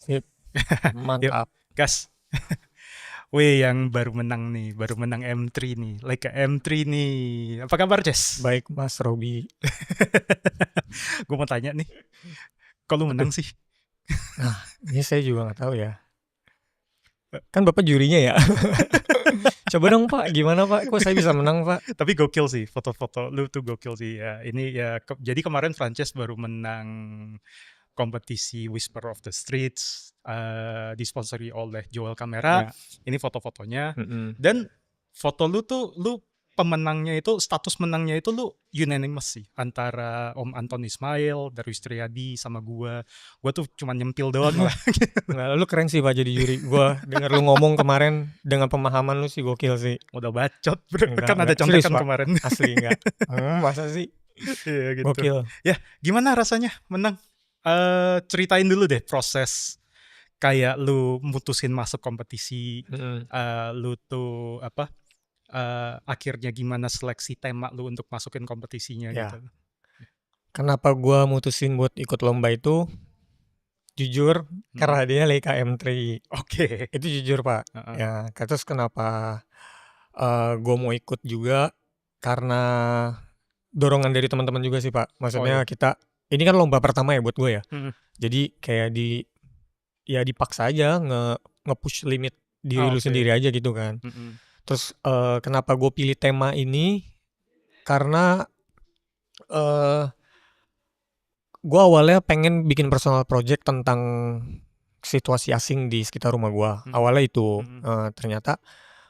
Sip. Yuk, Mantap. gas. Wih, yang baru menang nih, baru menang M3 nih, Leica M3 nih. Apa kabar, Ces? Baik Mas Robi. Gue mau tanya nih, kok lu menang Aduh. sih? Nah, ini saya juga nggak tahu ya. Kan Bapak jurinya ya. Coba dong Pak, gimana Pak? Kok saya bisa menang Pak? Tapi gokil sih, foto-foto lu tuh gokil sih ya. Ini ya, jadi kemarin Frances baru menang kompetisi Whisper of the Streets, disponsori oleh Joel Camera. Ya. Ini foto-fotonya. Mm-mm. Dan foto lu tuh, lu pemenangnya itu, status menangnya itu lu unanimous sih. Antara Om Anton Ismail, Darwis Triadi, sama gua. Gua tuh cuma nyempil doang lah. Nggak, lu keren sih Pak jadi juri. Gua dengar lu ngomong kemarin dengan pemahaman lu sih gokil sih. Udah bacot bro, Enggak, kan ada enggak. Serius, contekan Pak. kemarin. Asli enggak. Masa sih? Iya gitu. Gokil. Ya gimana rasanya menang? Ceritain dulu deh proses kayak lu mutusin masuk kompetisi, Mm-mm. lu tuh apa, akhirnya gimana seleksi tema lu untuk masukin kompetisinya Ya. gitu. Kenapa gua mutusin buat ikut lomba itu? Jujur, karena dia Leica M3. Oke. Itu jujur Pak. Heeh. Ya, terus kenapa gue mau ikut juga karena dorongan dari teman-teman juga sih Pak. Maksudnya kita ini kan lomba pertama ya buat gue ya. Mm-mm. Jadi kayak dipaksa aja nge-push limit diri lu Oke. sendiri aja gitu kan. Mm-mm. Terus kenapa gue pilih tema ini? Karena gue awalnya pengen bikin personal project tentang situasi asing di sekitar rumah gue. Awalnya itu ternyata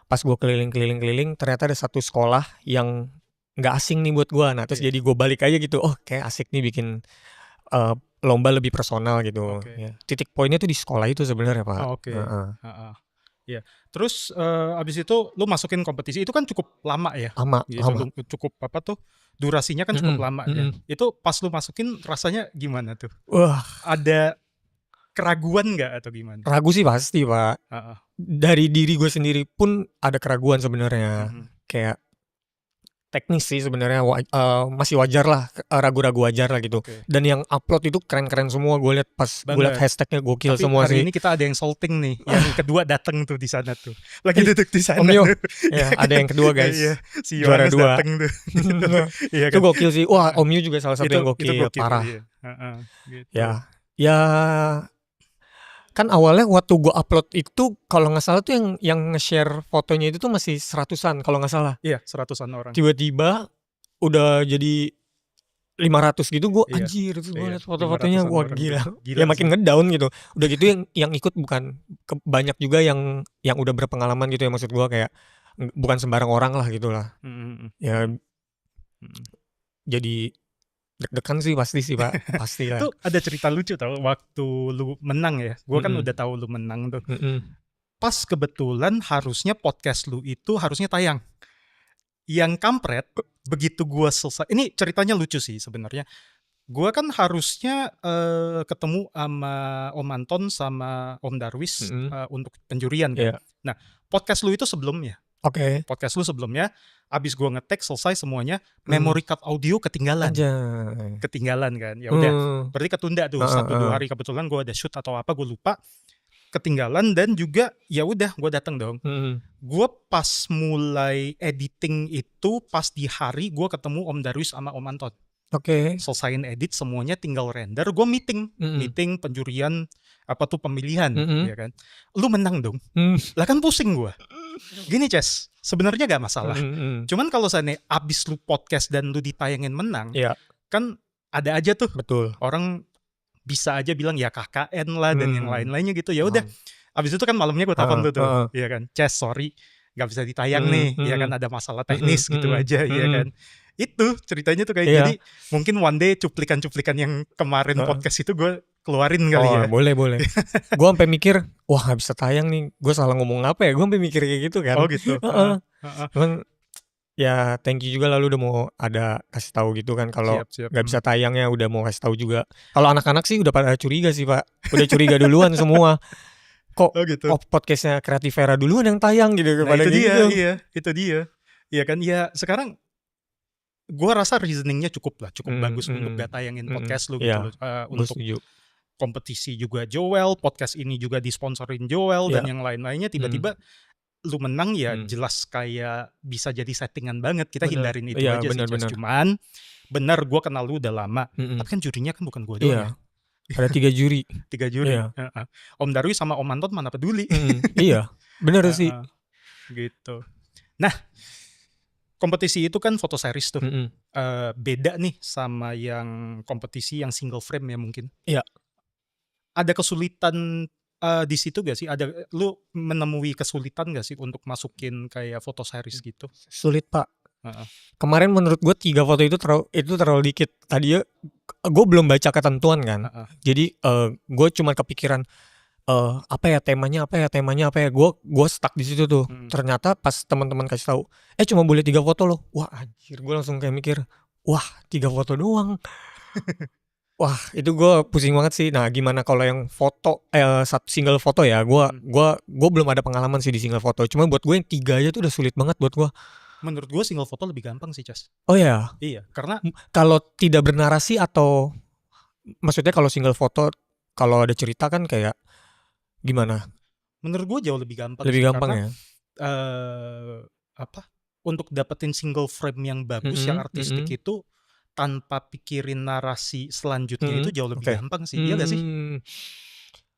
pas gue keliling-keliling ternyata ada satu sekolah yang nggak asing nih buat gue. Nah terus jadi gue balik aja gitu, oh kayak asik nih bikin lomba lebih personal gitu. Oke. Ya. Titik poinnya tuh di sekolah itu sebenarnya Pak. Oke. Ya. Terus abis itu lu masukin kompetisi itu kan cukup lama ya. Lama. Lu cukup apa tuh? Durasinya kan cukup lama ya. Itu pas lu masukin rasanya gimana tuh? Wah, ada keraguan nggak atau gimana? ragu sih pasti Pak. Dari diri gue sendiri pun ada keraguan sebenarnya. Kayak teknis sih sebenarnya masih wajar lah, ragu-ragu wajar lah gitu. Oke. Dan yang upload itu keren-keren semua. Gue lihat pas gue lihat hashtagnya gokil. Tapi semua hari sih. ini kita ada yang salting nih. Yang kedua datang tuh di sana tuh. Lagi duduk di sana. Om Yo. tuh. Ya, ada yang kedua guys. Iya, si Juara Yohanes 2. datang tuh. Iya Itu kan? gokil sih. Wah, Om Yo juga salah satu yang Itu gokil, parah. Iya. Gitu. Ya kan awalnya waktu gue upload itu kalau nggak salah tuh yang nge-share fotonya itu tuh masih 100-an kalau nggak salah. Iya, 100-an orang. Tiba-tiba udah jadi 500 gitu, gue Iya. anjir itu gue Iya, liat foto-fotonya 500-an gue orang gila. tuh. Gila Ya sih. makin ngedown gitu. Udah gitu yang ikut bukan banyak juga yang udah berpengalaman gitu ya, maksud gue kayak bukan sembarang orang lah gitu lah. Ya jadi deg-degan sih pasti sih Pak, pasti lah. Tuh ada cerita lucu tau waktu lu menang ya. Gue kan udah tahu lu menang tuh. Pas kebetulan harusnya podcast lu itu harusnya tayang. Yang kampret begitu gue selesai. Ini ceritanya lucu sih sebenarnya. Gue kan harusnya ketemu sama Om Anton sama Om Darwis untuk penjurian kan. Yeah. Nah, podcast lu itu sebelumnya. Oke. Podcast lu sebelumnya, abis gue ngetek selesai semuanya, memory card audio ketinggalan. Ketinggalan kan. Ya udah, berarti ketunda tuh 1-2 hari, kebetulan gue ada shoot atau apa, gue lupa. Ketinggalan dan juga ya udah gue datang dong. Gue pas mulai editing itu pas di hari gue ketemu Om Darwis sama Om Anton. Oke. Selesaiin edit semuanya tinggal render, gue meeting penjurian apa tuh pemilihan ya kan. Lu menang dong. Lah kan pusing gue. Gini Ces, sebenarnya gak masalah. Cuman kalau seandainya abis lu podcast dan lu ditayangin menang, kan ada aja tuh. Betul. Orang bisa aja bilang ya KKN lah dan yang lain-lainnya gitu. Ya udah. Abis itu kan malamnya gue telepon tuh. Iya kan. Ces, sorry gak bisa ditayang nih. Ya kan ada masalah teknis gitu aja ya kan. Itu ceritanya tuh kayak jadi mungkin one day cuplikan-cuplikan yang kemarin podcast itu gue keluarin kali ya. Boleh. Gue sampai mikir, wah gak bisa tayang nih. Gue salah ngomong apa ya? Gue sampai mikir kayak gitu kan. Oh gitu. Cuman ya thank you juga lalu udah mau ada kasih tahu gitu kan kalau nggak bisa tayangnya udah mau kasih tahu juga. Kalau anak-anak sih udah pada curiga sih Pak, udah curiga duluan semua. Kok podcastnya Creativera duluan yang tayang gitu? Nah, itu dia, gitu. Itu dia. Iya kan, ya sekarang gue rasa reasoningnya cukup bagus untuk gak tayangin podcast lu gitu loh. Untuk kompetisi juga Joel, podcast ini juga disponsorin Joel dan Iya. yang lain-lainnya, tiba-tiba lu menang ya jelas kayak bisa jadi settingan banget. Kita Bener. hindarin itu Iya, aja sih, bener. cuman bener gue kenal lu udah lama, tapi kan jurinya kan bukan gue doang ya. Iya. Ada 3 juri. 3 juri. Iya. Om Darwi sama Om Anton mana peduli. Iya, bener sih. Gitu. Nah, kompetisi itu kan foto series tuh. Beda nih sama yang kompetisi yang single frame ya mungkin. Iya. Ada kesulitan di situ gak sih? Lu menemui kesulitan gak sih untuk masukin kayak foto series gitu? Sulit, Pak. Kemarin menurut gue 3 foto itu terlalu dikit. Tadinya gue belum baca ketentuan kan. Jadi gue cuma kepikiran apa ya temanya. Gue stuck di situ tuh. Ternyata pas teman-teman kasih tahu, cuma boleh 3 foto loh. Wah anjir, gue langsung kayak mikir, wah 3 foto doang. Wah itu gue pusing banget sih. Nah gimana kalau yang foto single foto ya, gue belum ada pengalaman sih di single foto. Cuma buat gue yang 3 aja tuh udah sulit banget buat gue. Menurut gue single foto lebih gampang sih, Cas. Oh ya? Iya, karena kalau tidak bernarasi atau maksudnya kalau single foto kalau ada cerita kan kayak gimana? Menurut gue jauh lebih gampang. Lebih sih, gampang karena, ya. Untuk dapetin single frame yang bagus yang artistik itu tanpa pikirin narasi selanjutnya itu jauh lebih gampang sih. Iya gak sih?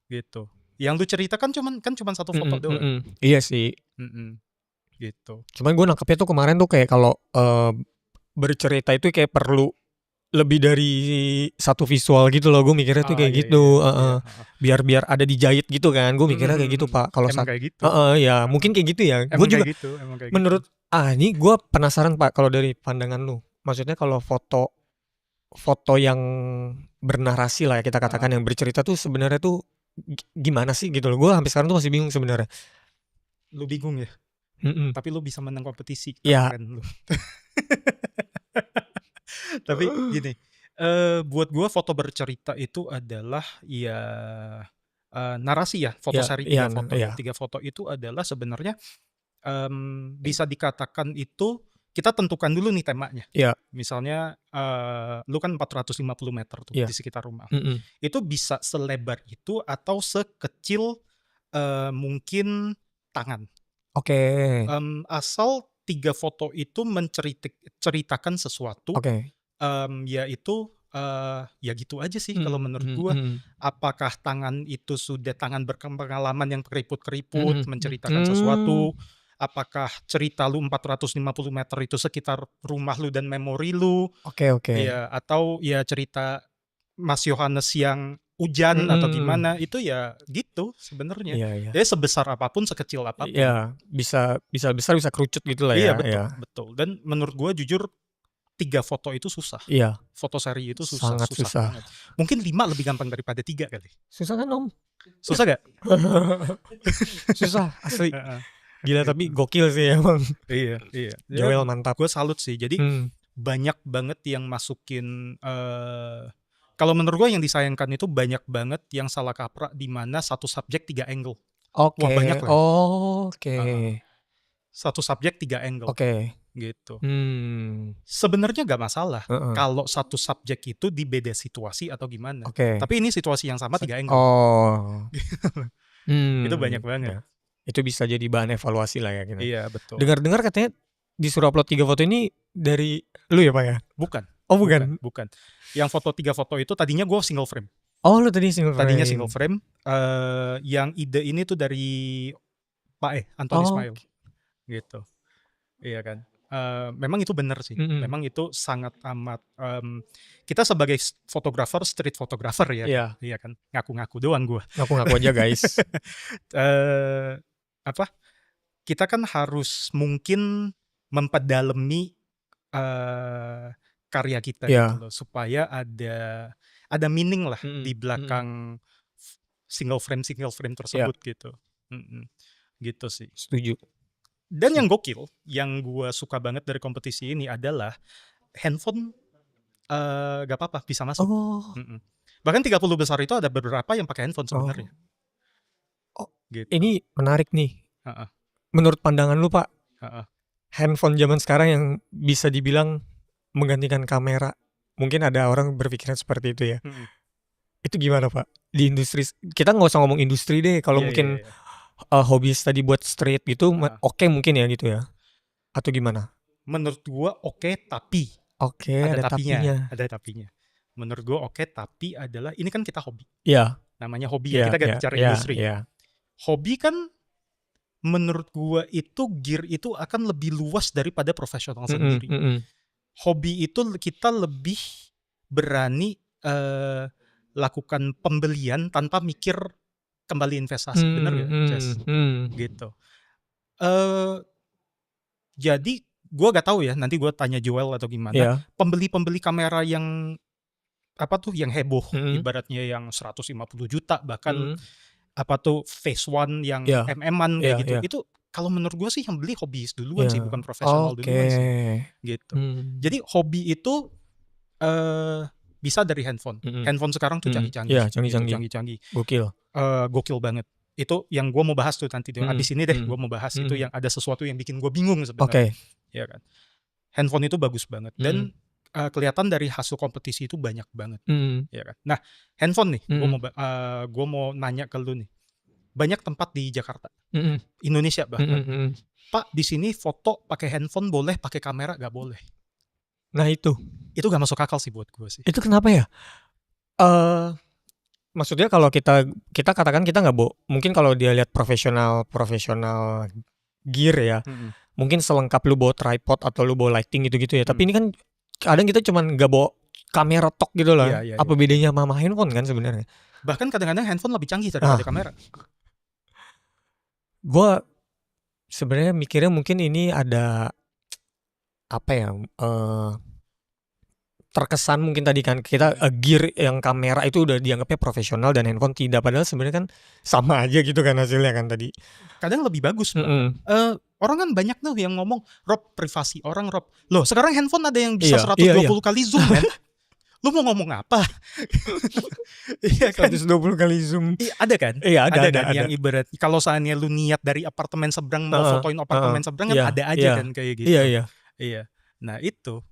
Gitu. Yang lu cerita kan cuman 1 foto doang. Iya sih. Gitu. Cuman gue nangkepnya tuh kemarin tuh kayak kalau bercerita itu kayak perlu lebih dari 1 visual gitu loh. Gue mikirnya tuh kayak gitu. Biar ada dijahit gitu kan. Gue mikirnya kayak gitu, Pak. Kalau kayak gitu. Ya mungkin kayak gitu ya. Gue juga kayak menurut gitu. ini gue penasaran, Pak, kalau dari pandangan lu. Maksudnya kalau foto yang bernarasi lah ya kita katakan, yang bercerita tuh sebenarnya tuh gimana sih gitu loh. Gue sampai sekarang tuh masih bingung sebenarnya. Lu bingung ya? Tapi lu bisa menang kompetisi. Ya. Keren lu. Tapi gini, buat gue foto bercerita itu adalah ya narasi ya. Foto seri 3 foto. 3 foto itu adalah sebenarnya bisa dikatakan itu kita tentukan dulu nih temanya. Misalnya lu kan 450 meter tuh di sekitar rumah. Itu bisa selebar itu atau sekecil mungkin tangan. Asal 3 foto itu menceritakan sesuatu. Yaitu ya gitu aja sih kalau menurut gua. Apakah tangan itu sudah tangan berpengalaman yang keriput-keriput menceritakan sesuatu? Apakah cerita lu 450 meter itu sekitar rumah lu dan memori lu? Ya, atau ya cerita Mas Yohanes yang hujan atau gimana, itu ya gitu sebenarnya. Jadi sebesar apapun, sekecil apapun. Iya, bisa besar bisa kerucut gitu lah ya. Iya, betul. Dan menurut gua jujur 3 foto itu susah. Iya. Foto seri itu susah. Sangat susah. Banget. Mungkin 5 lebih gampang daripada 3 kali. Susah kan, Om? Susah gak? Susah, asli. Gila, tapi gokil sih emang. Iya. Joel mantap. Gue salut sih. Jadi banyak banget yang masukin. Kalau menurut gue yang disayangkan itu banyak banget yang salah kaprah di mana 1 subjek 3 angle. Wah, banyak lah. Satu subjek 3 angle. Gitu. Sebenarnya gak masalah kalau 1 subjek itu di beda situasi atau gimana. Tapi ini situasi yang sama 3 angle. Itu banyak banget. Itu bisa jadi bahan evaluasi lah ya. Gitu. Iya, betul. Dengar-dengar katanya disuruh upload 3 foto ini dari lu ya, Pak ya? Bukan. Oh, bukan. Yang 3 foto itu tadinya gue single frame. Oh, lu tadi single frame. Tadinya single frame. Yang ide ini tuh dari Pak Anton Ismail. Gitu. Iya kan. Memang itu benar sih. Memang itu sangat amat. Kita sebagai fotografer, street photographer ya. Iya kan. Ngaku-ngaku doang gue. Ngaku-ngaku aja guys. Kita kan harus mungkin mempedalami karya kita gitu loh, supaya ada meaning lah di belakang single frame tersebut gitu. Gitu sih. Setuju. Dan yang gokil, yang gue suka banget dari kompetisi ini adalah handphone gak apa-apa bisa masuk. Bahkan 30 besar itu ada beberapa yang pakai handphone sebenarnya. Gitu. Ini menarik nih. Menurut pandangan lu, Pak, handphone zaman sekarang yang bisa dibilang menggantikan kamera, mungkin ada orang berpikiran seperti itu ya. Itu gimana Pak? Di industri, kita nggak usah ngomong industri deh. Kalau mungkin hobis tadi buat street gitu, oke mungkin ya gitu ya. Atau gimana? Menurut gua oke, tapi Oke, ada tapinya. Ada tapinya. Menurut gua oke, tapi adalah ini kan kita hobi. Iya. Namanya hobi ya. Iya, Kita gak iya, bicara iya, industri. iya. Hobi kan menurut gua itu gear itu akan lebih luas daripada profesional sendiri. Hobi itu kita lebih berani lakukan pembelian tanpa mikir kembali investasi, bener gak, Ces? Gitu. Jadi gue gak tahu ya, nanti gue tanya Joel atau gimana. Pembeli-pembeli kamera yang apa tuh, yang heboh, ibaratnya yang 150 juta bahkan apa tuh phase one yang MM-an kayak gitu. Itu kalau menurut gue sih yang beli hobis duluan sih, bukan profesional duluan sih. Gitu. Jadi hobi itu bisa dari handphone. Handphone sekarang tuh canggih-canggih. Iya, canggih-canggih. Gokil banget. Itu yang gue mau bahas tuh nanti. Abis ini deh gue mau bahas itu yang ada sesuatu yang bikin gue bingung sebenarnya. Ya kan. Handphone itu bagus banget. Dan kelihatan dari hasil kompetisi itu banyak banget. Ya kan. Nah, handphone nih, gue mau nanya ke lu nih. Banyak tempat di Jakarta, Indonesia bahkan. Pak, di sini foto pakai handphone boleh, pakai kamera gak boleh. Nah itu gak masuk akal sih buat gue sih. Itu kenapa ya? Maksudnya kalau kita katakan kita nggak mungkin kalau dia lihat profesional gear ya, mungkin selengkap lu bawa tripod atau lu bawa lighting gitu ya. Tapi ini kan kadang kita cuman nggak bawa kamera tok gitu lah. Apa bedanya sama handphone kan sebenarnya? Bahkan kadang-kadang handphone lebih canggih daripada kamera. Gue sebenarnya mikirnya mungkin ini ada apa ya? Terkesan mungkin tadi kan kita gear yang kamera itu udah dianggapnya profesional dan handphone tidak, padahal sebenarnya kan sama aja gitu kan hasilnya kan tadi. Kadang lebih bagus. Orang kan banyak tuh yang ngomong, Rob, privasi orang, Rob. Loh, sekarang handphone ada yang bisa 120 kali zoom kan? Lu mau ngomong apa? Iya kan? 120 kali zoom. Ada kan? Iya, ada kan yang ibarat kalau seandainya lu niat dari apartemen seberang mau fotoin apartemen seberang kan ada aja kan kayak gitu. Iya. Nah, itu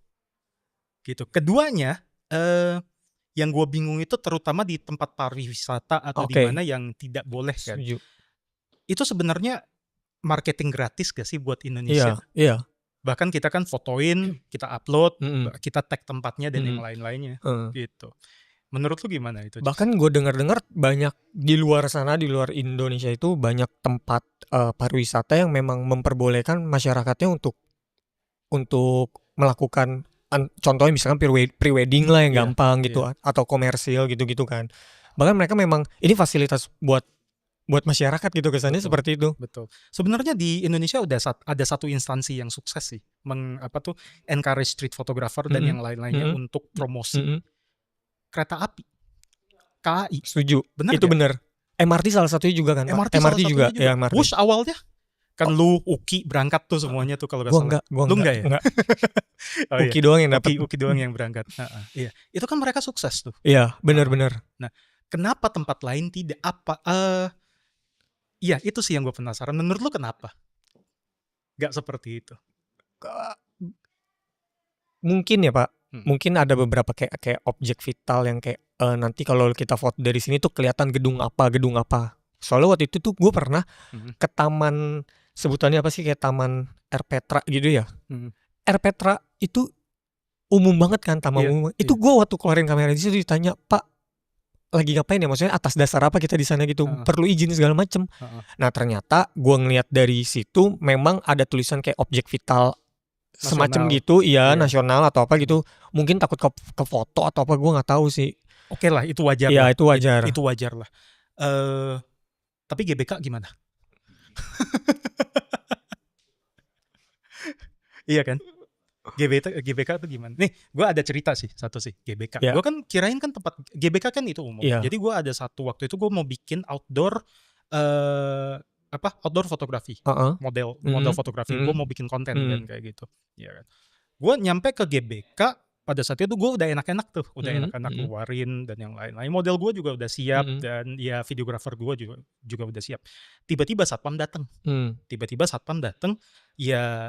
gitu. Keduanya yang gue bingung itu terutama di tempat pariwisata atau di mana yang tidak boleh kan. Itu sebenarnya marketing gratis gak sih buat Indonesia? Iya. Bahkan kita kan fotoin, kita upload, kita tag tempatnya dan yang lain-lainnya gitu. Menurut lu gimana itu? Bahkan gue dengar banyak di luar sana, di luar Indonesia itu banyak tempat pariwisata yang memang memperbolehkan masyarakatnya untuk melakukan contohnya misalkan pre-wedding lah yang gampang gitu, atau komersil gitu-gitu kan. Bahkan mereka memang ini fasilitas buat masyarakat gitu, kesannya seperti itu. Betul. Sebenarnya di Indonesia udah ada satu instansi yang sukses sih, encourage street photographer dan yang lain-lainnya untuk promosi kereta api. KAI. Setuju. Bener itu bener. MRT salah satunya juga kan, Pak? MRT juga. Ya, MRT. Wush awalnya kan lu Uki berangkat tuh semuanya tuh kalau gak salah. Lu enggak ya? Enggak. Uki doang yang dapat. Uki doang yang berangkat. Iya. Itu kan mereka sukses tuh. Iya, benar-benar. Nah, kenapa tempat lain tidak? Iya, itu sih yang gue penasaran. Menurut lu kenapa gak seperti itu? Mungkin ya, Pak. Mungkin ada beberapa kayak objek vital yang kayak nanti kalau kita foto dari sini tuh kelihatan gedung apa. Soalnya waktu itu tuh gue pernah ke taman, sebutannya apa sih, kayak taman Air Petra gitu ya. Air Petra itu umum banget kan, taman umum. Itu gue waktu keluarin kamera di situ ditanya, Pak, lagi ngapain ya? Maksudnya atas dasar apa kita di sana gitu? Perlu izin segala macem. Nah ternyata gue ngeliat dari situ memang ada tulisan kayak objek vital semacam gitu, nasional atau apa gitu. Mungkin takut ke foto atau apa, gue nggak tahu sih. Oke lah, itu wajar. Iya, itu wajar. Itu wajar lah. Tapi GBK gimana? Iya kan? GBK itu gimana? Nih, gue ada cerita sih, satu sih, GBK. Gue kan kirain kan tempat GBK kan itu umum. Jadi gue ada satu waktu itu gue mau bikin outdoor outdoor fotografi, model fotografi. Gue mau bikin konten kan kayak gitu. Ya kan. Gue nyampe ke GBK pada saat itu gue udah enak-enak tuh, enak-enak keluarin dan yang lain-lain. Model gue juga udah siap dan ya videografer gue juga udah siap. Tiba-tiba satpam datang. Ya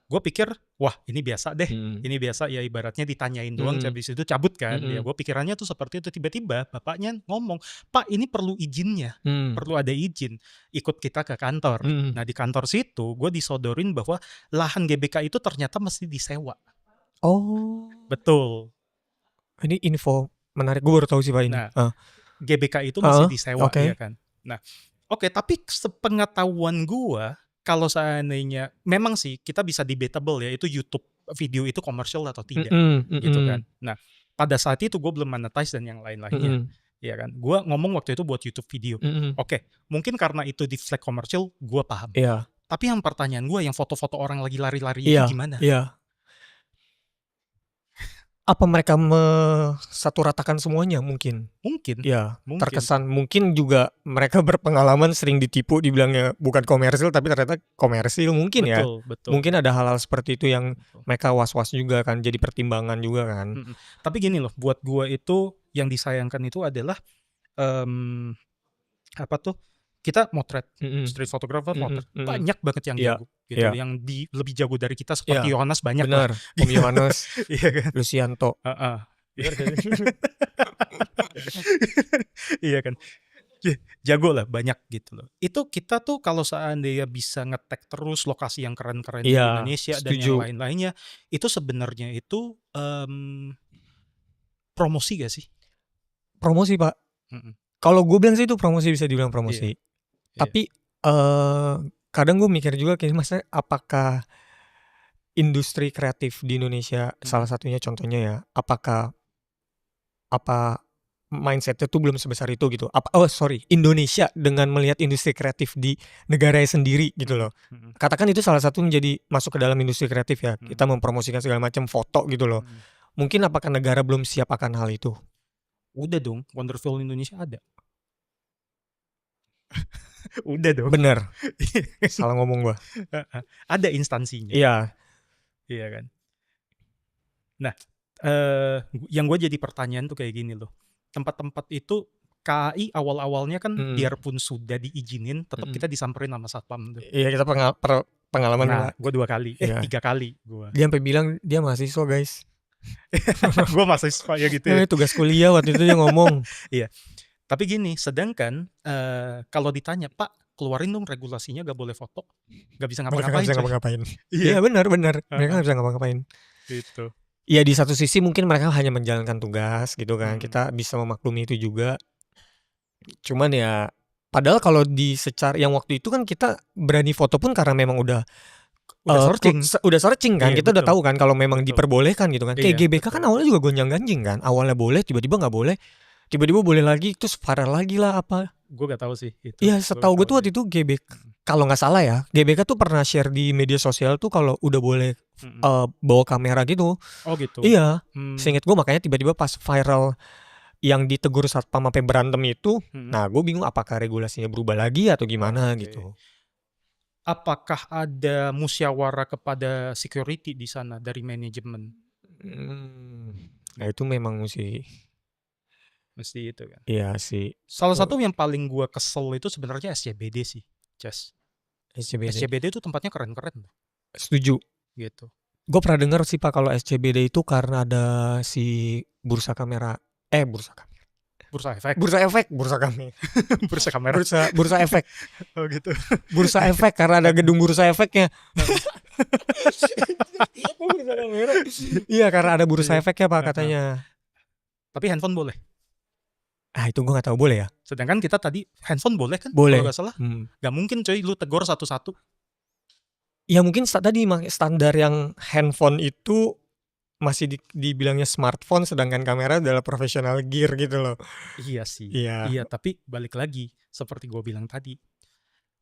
gue pikir wah ini biasa deh, ini biasa ya, ibaratnya ditanyain doang, habis itu cabut kan. Ya gue pikirannya tuh seperti itu. Tiba-tiba bapaknya ngomong, Pak ini perlu izinnya, perlu ada izin, ikut kita ke kantor. Nah di kantor situ gue disodorin bahwa lahan GBK itu ternyata mesti disewa. Oh, Betul. ini info menarik, gue baru tahu sih Pak ini. Nah GBK itu mesti disewa, oke. ya kan. Nah oke, tapi sepengetahuan gue, kalau seandainya memang sih kita bisa debatable ya, itu YouTube video itu komersial atau tidak, gitu kan. Nah pada saat itu gue belum monetize dan yang lain-lainnya, ya kan. Gue ngomong waktu itu buat YouTube video. Oke, mungkin karena itu di flag komersial, gue paham. Iya. Tapi yang pertanyaan gue, yang foto-foto orang lagi lari-lari itu gimana? Iya. Apa mereka satu ratakan semuanya mungkin? Mungkin. Ya, Mungkin. terkesan mungkin juga mereka berpengalaman sering ditipu, dibilangnya bukan komersil tapi ternyata komersil mungkin ya. Betul. Mungkin ada hal-hal seperti itu yang mereka was-was juga kan, jadi pertimbangan juga kan. Tapi gini loh, buat gua itu yang disayangkan itu adalah apa tuh? Kita motret, street photographer motret, banyak banget yang jago gitu, yang lebih jago dari kita seperti Yohanes banyak lah. Benar, Om Yohanes, iya kan? Lucianto. Iya kan? Jago lah, banyak gitu loh. Itu kita tuh kalau seandainya bisa nge-tag terus lokasi yang keren-keren di Indonesia dan yang lain-lainnya, itu sebenarnya itu promosi gak sih? Promosi Pak. Kalau gue bilang sih itu promosi, bisa dibilang promosi. Tapi kadang gue mikir juga kayak maksudnya apakah industri kreatif di Indonesia, salah satunya contohnya ya, apa mindsetnya tuh belum sebesar itu gitu. Indonesia dengan melihat industri kreatif di negaranya sendiri gitu loh. Katakan itu salah satu menjadi masuk ke dalam industri kreatif ya. Kita mempromosikan segala macam foto gitu loh. Mungkin apakah negara belum siap akan hal itu? Udah dong, Wonderful Indonesia ada. Udah dong. Bener. Salah ngomong gua. Ada instansinya. Iya. Iya kan. Nah, yang gue jadi pertanyaan tuh kayak gini loh. Tempat-tempat itu KAI awal-awalnya kan biarpun sudah diizinin, tetap kita disamperin sama satpam tuh. Iya, kita pengalaman. Nah, gue 2 kali, 3 kali gue. Dia sampai bilang dia mahasiswa guys. Gue mahasiswa ya gitu ya. Tugas kuliah waktu itu dia ngomong. Iya. Tapi gini, sedangkan kalau ditanya, Pak, keluarin dong regulasinya gak boleh foto, gak bisa ngapa-ngapain. Iya benar. Mereka gak bisa ngapa-ngapain. Gitu. Iya, di satu sisi mungkin mereka hanya menjalankan tugas gitu kan. Kita bisa memaklumi itu juga. Cuman ya, padahal kalau secara yang waktu itu kan kita berani foto pun karena memang udah searching kan. Kita udah tahu kan kalau memang diperbolehkan gitu kan. Kayak GBK kan awalnya juga gonjang-ganjing kan. Awalnya boleh, tiba-tiba gak boleh. Tiba-tiba boleh lagi, terus viral lagi lah apa. Gue gak tahu sih itu. Iya, setahu gue tuh waktu itu GBK, kalau nggak salah ya, GBK tuh pernah share di media sosial tuh kalau udah boleh bawa kamera gitu. Oh gitu. Iya. Seinget gue makanya tiba-tiba pas viral yang ditegur satpam sampai berantem itu, nah gue bingung apakah regulasinya berubah lagi atau gimana gitu. Apakah ada musyawarah kepada security di sana dari manajemen? Nah itu memang mesti itu kan. Iya sih. Salah satu yang paling gue kesel itu sebenarnya SCBD sih, Ces. SCBD itu tempatnya keren-keren. Setuju. Gitu. Gue pernah dengar sih Pak kalau SCBD itu karena ada si bursa kamera. Bursa efek. Bursa efek. Oh gitu. Bursa efek karena ada gedung bursa efeknya. Iya, karena ada bursa efeknya Pak katanya. Tapi handphone boleh. Itu gue gak tahu boleh ya. Sedangkan kita tadi handphone boleh kan? Boleh. Kalau gak salah. Gak mungkin coy lu tegur satu-satu. Ya mungkin tadi standar yang handphone itu masih dibilangnya smartphone, sedangkan kamera adalah professional gear gitu loh. Iya sih. Iya, tapi balik lagi seperti gue bilang tadi,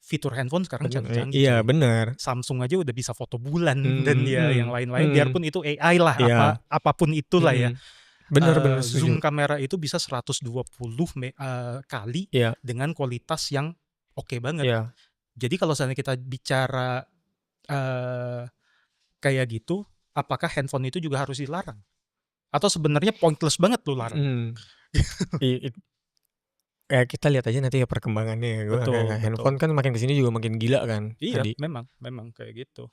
fitur handphone sekarang canggih-canggih. Iya benar. Samsung aja udah bisa foto bulan dan ya yang lain-lain. Biarpun itu AI lah, apapun itulah ya. Benar. Zoom kamera itu bisa 120 kali dengan kualitas yang oke banget. Jadi kalau misalnya kita bicara kayak gitu, apakah handphone itu juga harus dilarang? Atau sebenarnya pointless banget lu larang? Kayak kita lihat aja nanti ya perkembangannya. Handphone kan makin kesini juga makin gila kan. Iya, memang kayak gitu.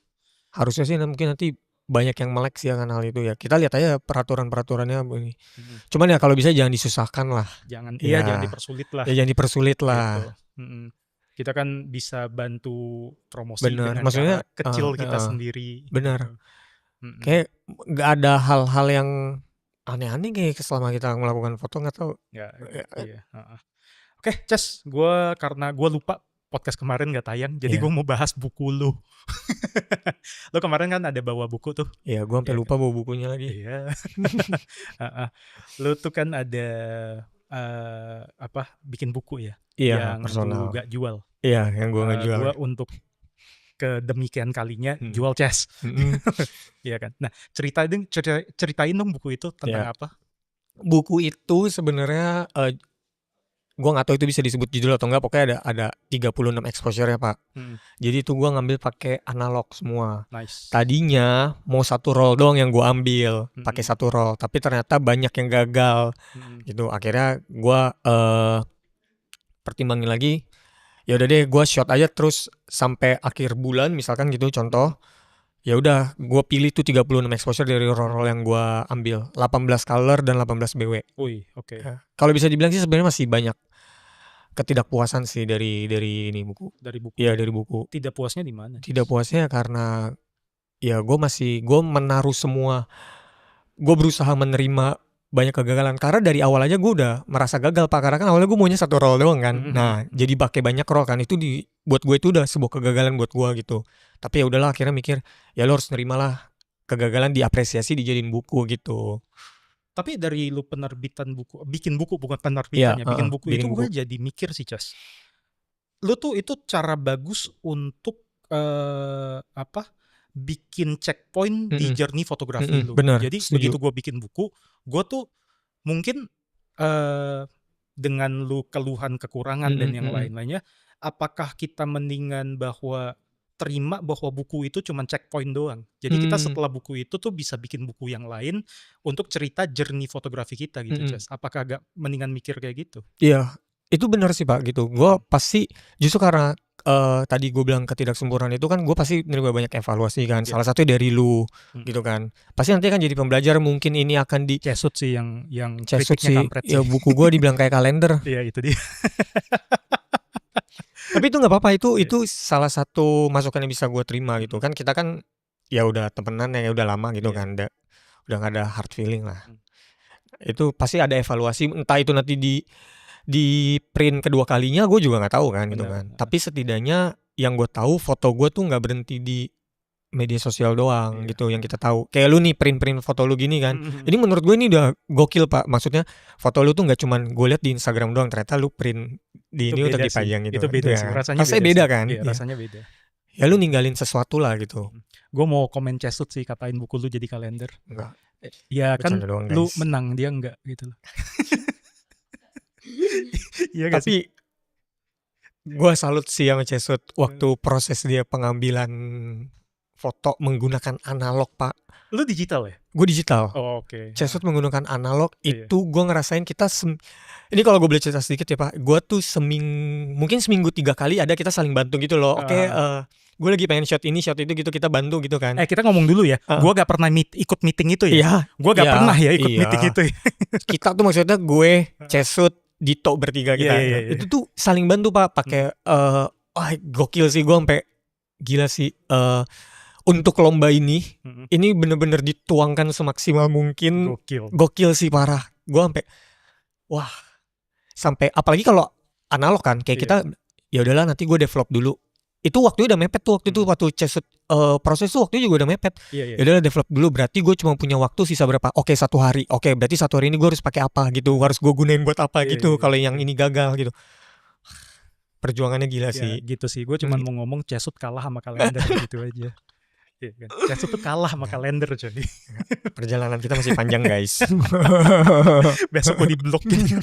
Harusnya sih mungkin nanti banyak yang melek sih akan hal itu ya. Kita lihat aja peraturan-peraturannya ini. Cuman ya kalau bisa jangan disusahkan lah. Jangan Ya, dipersulit lah. ya jangan dipersulit Gitu. lah. Kita kan bisa bantu promosi Bener, dengan maksudnya cara kecil kita sendiri. bener. Gitu. Kayak nggak ada hal-hal yang aneh-aneh kayak selama kita melakukan foto, nggak tahu. Iya. Oke, Ces, karena gue lupa podcast kemarin gak tayang, jadi gue mau bahas buku lu. Lo kemarin kan ada bawa buku tuh. Iya, gue sampai lupa bawa bukunya lagi. Iya. Lo tuh kan ada bikin buku ya? Iya, yang personal. lu gak jual. Iya, yang gue nggak jual. Gue untuk kedemikian kalinya jual Ces. Iya kan. Nah, ceritain dong buku itu tentang apa? Buku itu sebenarnya gue nggak tahu itu bisa disebut judul atau enggak, pokoknya ada 36 exposure ya Pak. Jadi itu gue ngambil pakai analog semua. Nice. Tadinya mau satu roll doang yang gue ambil, pakai satu roll, tapi ternyata banyak yang gagal. Gitu. Akhirnya gue pertimbangin lagi. Ya udah deh, gue shot aja terus sampai akhir bulan misalkan gitu contoh. Ya udah, gue pilih tuh 36 exposure dari roll yang gue ambil, 18 color dan 18 BW. Oke. Kalau bisa dibilang sih sebenarnya masih banyak ketidakpuasan sih dari ini buku. Dari buku. Iya, dari buku. Tidak puasnya di mana? Tidak puasnya karena ya gue menaruh semua. Gue berusaha menerima banyak kegagalan karena dari awal aja gue udah merasa gagal Pak, karena kan awalnya gue maunya satu roll doang kan. Nah, jadi pakai banyak roll kan, itu buat gue itu udah sebuah kegagalan buat gue gitu. Tapi ya udahlah, akhirnya mikir ya lo harus nerimalah kegagalan, diapresiasi, dijadiin buku gitu. Tapi dari lu penerbitan buku, bikin buku bukan penerbitannya, bikin buku itu gue jadi mikir sih, Cas. Lu tuh itu cara bagus untuk bikin checkpoint di journey fotografi lu. Bener, jadi setuju. begitu gue bikin buku, gue tuh mungkin dengan lu keluhan kekurangan dan yang lain-lainnya, apakah kita mendingan bahwa terima bahwa buku itu cuma checkpoint doang. Jadi kita setelah buku itu tuh bisa bikin buku yang lain untuk cerita journey fotografi kita gitu, Cas. Apakah agak mendingan mikir kayak gitu? Iya, itu benar sih Pak gitu. Gue pasti justru karena tadi gue bilang ketidaksempurnaan itu kan, gue pasti nerima banyak evaluasi kan. Salah satunya dari lu gitu kan. Pasti nanti kan jadi pembelajar, mungkin ini akan di Cesut sih yang Cesut sih. kampret Ya buku gue dibilang kayak kalender. Iya, itu dia. Tapi itu nggak apa-apa, itu salah satu masukan yang bisa gue terima gitu kan. Kita kan ya udah temenan ya udah lama gitu kan, udah nggak ada hard feeling lah. Itu pasti ada evaluasi, entah itu nanti di print kedua kalinya gue juga nggak tahu kan gitu kan. Tapi setidaknya yang gue tahu, foto gue tuh nggak berhenti di media sosial doang gitu yang kita tahu. Kayak lu nih print foto lu gini kan. Ini menurut gue ini udah gokil Pak. Maksudnya foto lu tuh nggak cuman gue lihat di Instagram doang, ternyata lu print di ini untuk dipajang gitu. Itu beda sih, rasanya beda kan? Iya, rasanya beda. Ya lu ninggalin sesuatu lah gitu. Gue mau komen Cesut sih, katain buku lu jadi kalender. Enggak. Ya kan doang, lu menang, dia enggak gitu loh. Iya, tapi gue salut sih sama Cesut waktu proses dia pengambilan foto menggunakan analog Pak. Lu digital ya? Gue digital. Oh, oke. Cesut menggunakan analog itu gue ngerasain kita ini kalau gue boleh cerita sedikit ya Pak, gue tuh mungkin seminggu 3 kali ada kita saling bantu gitu loh. Oke, gue lagi pengen shot ini shot itu gitu, kita bantu gitu kan. Kita ngomong dulu ya, gue gak pernah ikut meeting itu ya. Iya, gue gak pernah ya ikut meeting itu ya. Kita tuh maksudnya gue, Cesut, Dito bertiga kita. Itu tuh saling bantu Pak, pakai gokil sih, gue sampai gila sih. Untuk lomba ini bener-bener dituangkan semaksimal mungkin. Gokil sih, parah. Gue sampai apalagi kalau analog kan, kayak kita ya udahlah nanti gue develop dulu. Itu waktunya udah mepet tuh waktu Cesut proses tuh waktunya juga udah mepet. Ya udahlah develop dulu, berarti gue cuma punya waktu sisa berapa? Oke, 1 hari. Oke, berarti 1 hari ini gue harus pakai apa gitu, harus gue gunain buat apa gitu. Kalau yang ini gagal gitu. Perjuangannya gila sih. Gitu sih. Gue cuma mau ngomong Cesut kalah sama kalender gitu aja. Cesut tuh kalah sama kalender coy. Perjalanan kita masih panjang guys. Besok gue diblokin.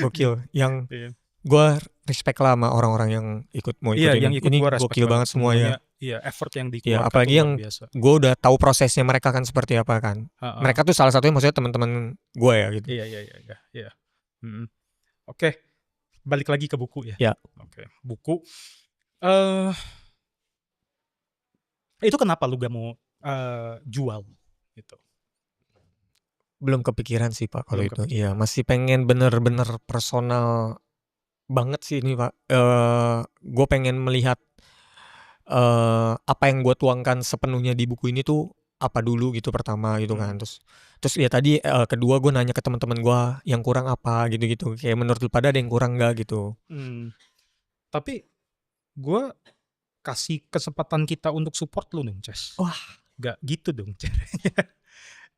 Gokil. Yang gue respect lah sama orang-orang yang ikut yang ikut ini gua gokil banget semuanya. Iya, effort yang dikeluarkan. Apalagi yang gue udah tahu prosesnya mereka kan seperti apa kan. Mereka tuh salah satunya maksudnya teman-teman gue ya gitu. Iya. Oke. Balik lagi ke buku ya. Ya. Oke. Buku Itu kenapa lu gak mau jual gitu? Belum kepikiran sih Pak kalau Belum itu. kepikiran. Iya, masih pengen bener-bener personal banget sih ini Pak. Gue pengen melihat apa yang gue tuangkan sepenuhnya di buku ini tuh apa dulu gitu pertama gitu kan. Terus ya tadi kedua gue nanya ke teman-teman gue yang kurang apa gitu-gitu. Kayak menurut lu pada ada yang kurang nggak gitu. Tapi gue kasih kesempatan kita untuk support lu dong, Ces. Wah, gak gitu dong caranya.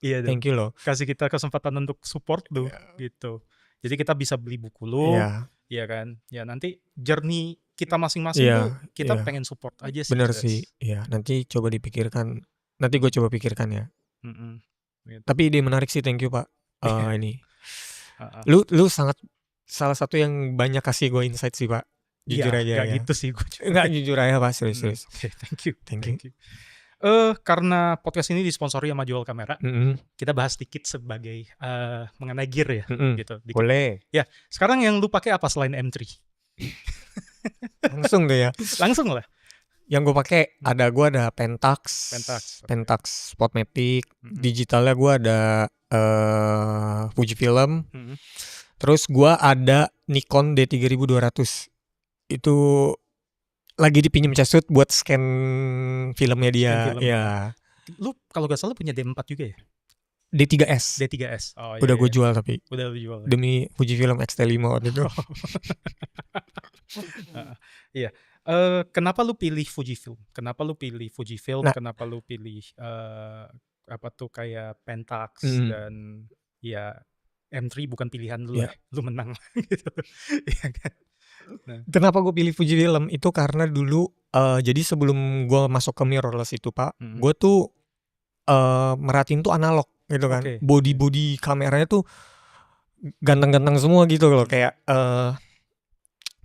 Iya dong. thank you loh. Kasih kita kesempatan untuk support lu gitu. Jadi kita bisa beli buku lu, ya kan? Ya nanti journey kita masing-masing tuh kita pengen support aja sih. Bener sih. Iya, nanti coba dipikirkan. Nanti gue coba pikirkan ya. Gitu. Tapi ide menarik sih, thank you Pak. Ini. Lu sangat salah satu yang banyak kasih gue insight sih Pak. Jujur aja gak ya. gitu sih gue. Enggak, jujur aja Pak, serius. Oke, thank you. Thank you. Karena podcast ini disponsori sama Jual Kamera, kita bahas sedikit sebagai mengenai gear ya, gitu. Dikit. Boleh. Ya, sekarang yang lu pakai apa selain M3? Langsung deh ya. Langsung lah. Yang gue pakai ada Pentax, Spotmatic, digitalnya gue ada Fujifilm, terus gue ada Nikon D3200. Itu lagi dipinjem Cesut buat scan filmnya dia. Ya. Lu kalau gak salah punya D4 juga ya? D3S. Oh, udah gue jual tapi. Udah lu jual. Demi Fujifilm X-T5 waktu itu. Iya. Kenapa lu pilih Fujifilm? Kenapa lu pilih Fujifilm? Kenapa lu pilih apa tuh kayak Pentax dan ya M3 bukan pilihan lu ya. Lu menang gitu. Iya kan? Nah. Kenapa gue pilih Fujifilm itu karena dulu jadi sebelum gue masuk ke mirrorless itu Pak, gue tuh merhatiin tuh analog gitu kan. Body kameranya tuh ganteng-ganteng semua gitu loh, kayak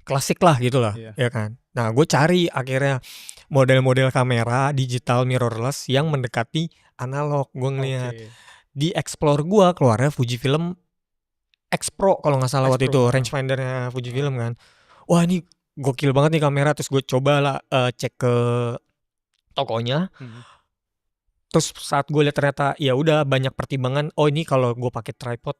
klasik lah gitu lah, ya kan. Nah gue cari akhirnya model-model kamera digital mirrorless yang mendekati analog. Gue ngeliat di explore gue keluarnya Fujifilm X Pro kalau nggak salah waktu itu, rangefindernya Fujifilm kan. Wah ini gokil banget nih kamera. Terus gue coba lah cek ke tokonya. Terus saat gue lihat ternyata ya udah banyak pertimbangan. Oh ini kalau gue pakai tripod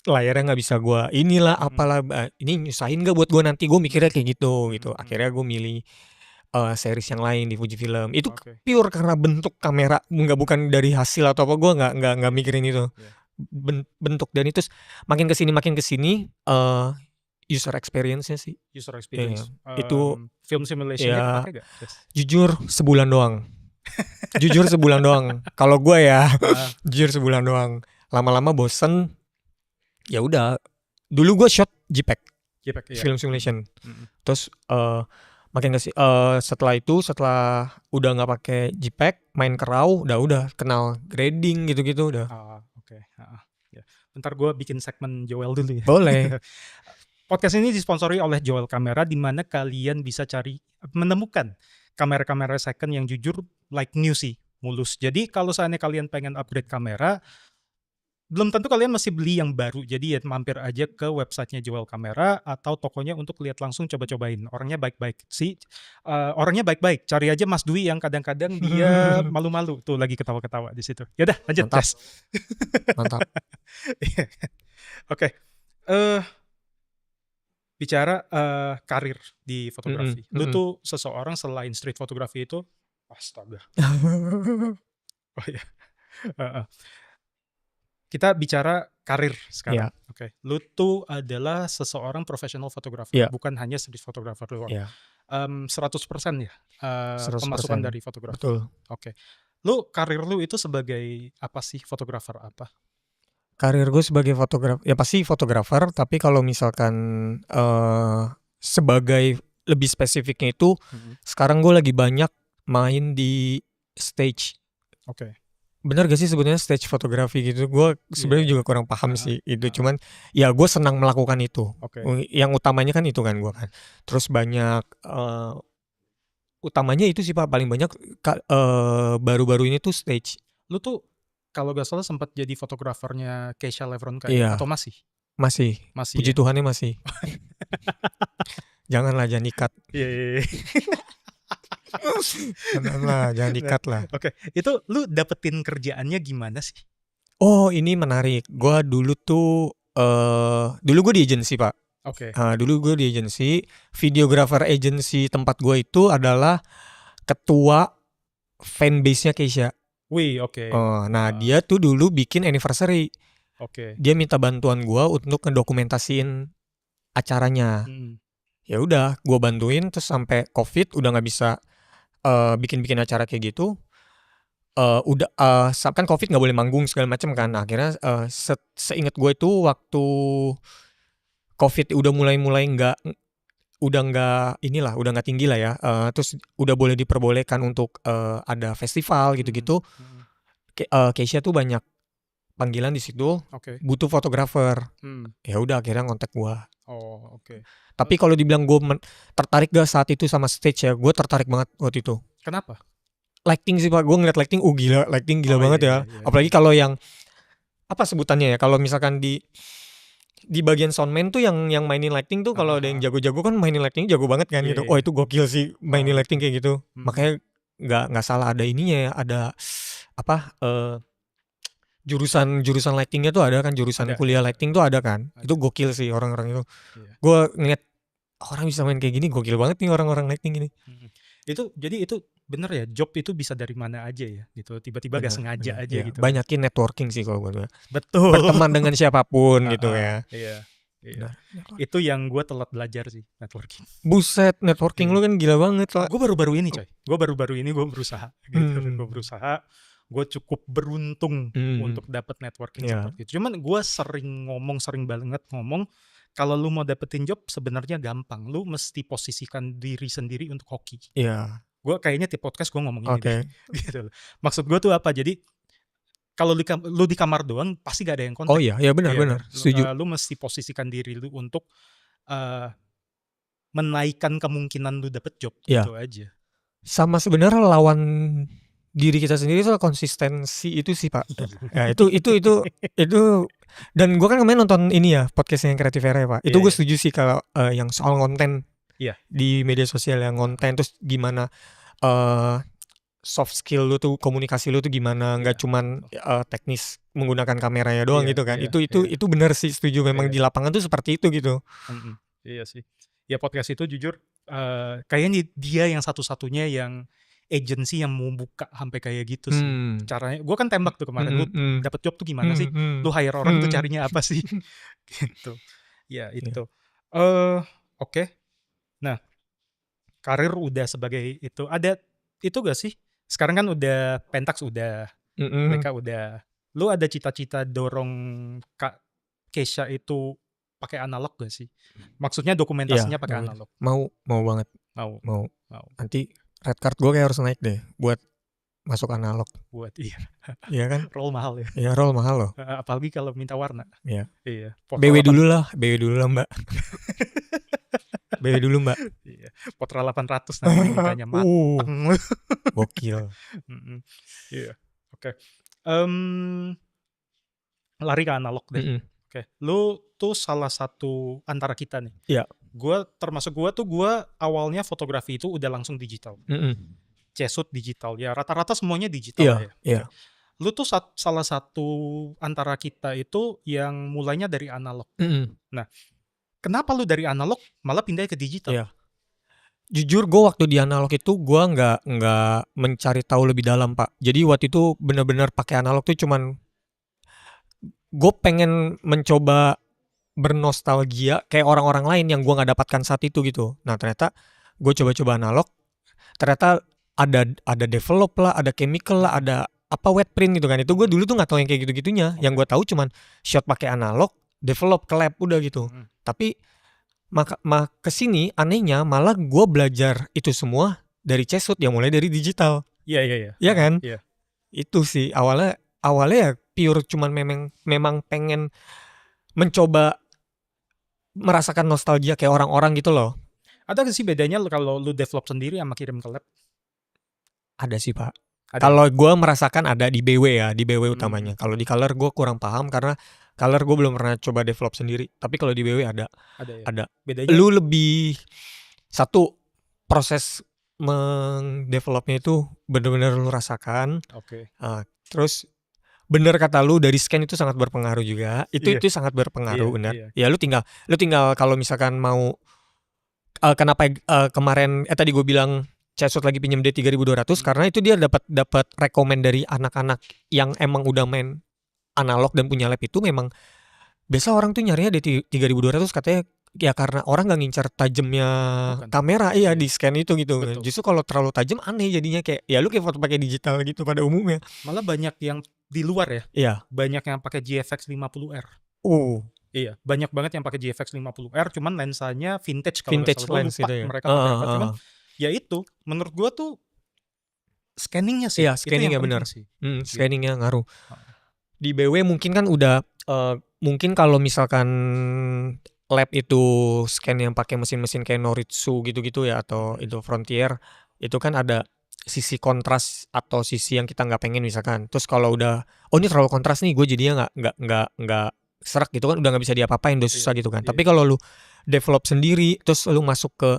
layarnya nggak bisa gue inilah apalah, ini nyusahin nggak buat gue nanti. Gue mikirnya kayak gitu. Akhirnya gue milih series yang lain di Fujifilm. Itu pure karena bentuk kamera, bukan dari hasil atau apa. Gue nggak mikirin itu. Bentuk dan itu makin kesini user experience-nya sih. User experience. Itu film simulation-nya pakai gak? Jujur sebulan doang. Kalau gue ya, jujur sebulan doang. Lama-lama bosen. Ya udah. Dulu gue shot JPEG film simulation. Terus makin setelah udah nggak pakai JPEG, main ke RAW, udah kenal grading gitu-gitu udah. Ya. Bentar gue bikin segmen Joel dulu ya. Boleh. Podcast ini disponsori oleh Joel Kamera, di mana kalian bisa menemukan kamera-kamera second yang jujur like new sih, mulus. Jadi kalau seandainya kalian pengen upgrade kamera, belum tentu kalian masih beli yang baru. Jadi ya mampir aja ke websitenya Joel Kamera atau tokonya untuk lihat langsung, coba-cobain. Orangnya baik-baik sih. Orangnya baik-baik. Cari aja Mas Dwi yang kadang-kadang dia malu-malu tuh lagi ketawa-ketawa di situ. Yaudah lanjut. Mantap. Oke. Bicara karir di fotografi. Lu tuh seseorang selain street photography itu, astaga. Oh ya. Kita bicara karir sekarang. Oke. Lu tuh adalah seseorang professional fotografer, bukan hanya street photographer doang. 100% ya 100% pemasukan dari fotografi. Betul. Oke. Lu karir lu itu sebagai apa sih, fotografer apa? Karir gue sebagai fotografer, ya pasti fotografer, tapi kalau misalkan sebagai lebih spesifiknya itu, sekarang gue lagi banyak main di stage. Bener gak sih sebenarnya stage fotografi gitu? Gue sebenarnya juga kurang paham sih itu, cuman ya gue senang melakukan itu. Yang utamanya kan itu kan gue kan. Terus banyak utamanya itu sih Pak, paling banyak baru-baru ini tuh stage. Lu tuh kalau gak salah sempat jadi fotografernya Keisha Levron kayak, atau masih? Masih. Puji Tuhannya masih. Janganlah, jangan ikat. Jangan lah, jangan Nah, di-cut lah. oke. Itu lu dapetin kerjaannya gimana sih? Oh, ini menarik. Gua dulu tuh dulu gue di agensi, Pak. Oke. Dulu gue di agensi, videographer agensi tempat gue itu adalah ketua fanbase-nya Keisha. Wih, oke. Nah, dia tuh dulu bikin anniversary. Oke. Dia minta bantuan gua untuk ngedokumentasiin acaranya. Ya udah, gua bantuin terus sampai Covid udah nggak bisa bikin-bikin acara kayak gitu. Kan Covid nggak boleh manggung segala macam kan. Akhirnya seingat gue itu waktu Covid udah mulai udah nggak tinggi lah ya. Terus udah boleh diperbolehkan untuk ada festival gitu-gitu. Keisha tuh banyak panggilan di situ, Oke. butuh fotografer. Ya udah akhirnya ngontak gua. Oh, oke. Tapi kalau dibilang gua tertarik gak saat itu sama stage ya, gua tertarik banget waktu itu. Kenapa? Lighting sih Pak, gua ngeliat lighting, gila, lighting gila banget ya. Iya. Apalagi kalau yang apa sebutannya ya, kalau misalkan di bagian soundman tuh yang mainin lighting tuh kalau ada yang jago-jago kan mainin lighting jago banget kan gitu. Oh, itu gokil sih mainin lighting kayak gitu. Makanya nggak salah ada ininya ya, ada apa jurusan lightingnya tuh ada kan, jurusan kuliah lighting tuh ada kan. Itu gokil sih orang-orang itu. Gue ngeliat orang bisa main kayak gini, gokil banget nih orang-orang lighting ini. Itu jadi itu bener ya, job itu bisa dari mana aja ya gitu, tiba-tiba gak sengaja aja ya, gitu. Banyakin networking sih kalau gue. Betul. Berteman dengan siapapun gitu ya. Iya. Itu yang gue telat belajar sih, networking. Buset, networking lu kan gila banget lah. Gue baru-baru ini coy, gue berusaha gitu. Gue berusaha, gue cukup beruntung untuk dapat networking seperti itu. Cuman gue sering banget ngomong, kalau lu mau dapetin job sebenarnya gampang, lu mesti posisikan diri sendiri untuk hoki. Iya. Gue kayaknya di podcast gue ngomong ini deh, gitu. Maksud gue tuh apa? Jadi kalau lu di kamar doang pasti gak ada yang kontak. Oh iya, benar. Setuju. Lu mesti posisikan diri lu untuk menaikkan kemungkinan lu dapet job gitu aja. Sama sebenarnya lawan diri kita sendiri soal konsistensi itu sih Pak. Ya itu dan gue kan kemarin nonton ini ya podcastnya yang Creative Era ya Pak. Itu gue setuju sih kalau yang soal konten di media sosial, yang konten terus gimana soft skill lu tuh, komunikasi lu tuh gimana, nggak cuman teknis menggunakan kameranya doang gitu kan. Itu benar sih, setuju, memang di lapangan tuh seperti itu gitu. Iya sih. Ya podcast itu jujur kayaknya dia yang satu-satunya yang agency yang mau buka sampai kayak gitu sih. Caranya, gue kan tembak tuh kemarin, lu dapet job tuh gimana sih? Lu hire orang tuh carinya apa sih? Gitu. Ya itu. Oke. Nah, karir udah sebagai itu. Ada itu gak sih? Sekarang kan udah Pentax udah, mereka udah. Lu ada cita-cita dorong Kak Keisha itu pakai analog gak sih? Maksudnya dokumentasinya pakai analog. Mau banget. Mau. Nanti red card gue kayak harus naik deh buat masuk analog. Buat iya kan? Roll mahal ya. Iya, roll mahal loh. Apalagi kalau minta warna. Iya. BW dulu lah Mbak. BW dulu Mbak. Iya. Potra 800 nanti mintanya mateng. Gokil. Iya. Oke. Lari ke analog deh. Oke. Lu tuh salah satu antara kita nih. Iya. Termasuk gue awalnya fotografi itu udah langsung digital. C-shoot digital. Ya rata-rata semuanya digital ya. Iya. Lu tuh salah satu antara kita itu yang mulainya dari analog. Nah, kenapa lu dari analog malah pindah ke digital? Iya. Jujur gue waktu di analog itu gue nggak mencari tahu lebih dalam Pak. Jadi waktu itu benar-benar pakai analog tuh cuman gue pengen mencoba bernostalgia kayak orang-orang lain yang gue nggak dapatkan saat itu gitu. Nah ternyata gue coba-coba analog, ternyata ada develop lah, ada chemical lah, ada apa wet print gitu kan. Itu gue dulu tuh nggak tahu yang kayak gitu-gitunya. Yang gue tahu cuman shot pakai analog, develop ke lab udah gitu. Tapi kesini anehnya malah gue belajar itu semua dari C-shoot yang mulai dari digital. Iya. Iya kan? Iya. Itu sih awalnya ya pure cuman memang pengen mencoba merasakan nostalgia kayak orang-orang gitu loh. Ada gak sih bedanya kalau lu develop sendiri sama kirim ke lab? Ada sih Pak. Kalau gue merasakan ada di BW ya, di BW utamanya. Kalau di color gue kurang paham karena color gue belum pernah coba develop sendiri. Tapi kalau di BW ada. Bedanya? Lu lebih satu proses mengdevelopnya itu bener-bener lu rasakan. Oke. Terus bener kata lu dari scan itu sangat berpengaruh juga. Iya. Itu sangat berpengaruh, Iya, benar. iya. Ya lu tinggal kalau misalkan mau kenapa kemarin tadi gue bilang Cesut lagi pinjam dia 3.200 karena itu dia dapat rekomen dari anak-anak yang emang udah main analog dan punya lab itu memang biasa orang tuh nyarinya di 3.200 katanya ya karena orang nggak ngincar tajamnya kamera Iya. di scan itu gitu. Betul. Justru kalau terlalu tajam aneh jadinya kayak ya lu kayak foto pakai digital gitu pada umumnya. Malah banyak yang di luar ya. Iya. Banyak yang pakai GFX 50R. Iya, banyak banget yang pakai GFX 50R cuman lensanya vintage kalau nggak salah. Lens gitu ya. Mereka pakai apa cuman ya itu menurut gua tuh scanningnya sih. Iya, scanningnya benar. Scanningnya ngaruh. Di BW mungkin kan udah mungkin kalau misalkan lab itu scan yang pakai mesin-mesin kayak Noritsu gitu-gitu ya atau itu Frontier itu kan ada sisi kontras atau sisi yang kita nggak pengen misalkan. Terus kalau udah ini terlalu kontras nih gue jadinya nggak serak gitu kan udah nggak bisa diapa-apain udah susah gitu kan. Tapi kalau lu develop sendiri terus lu masuk ke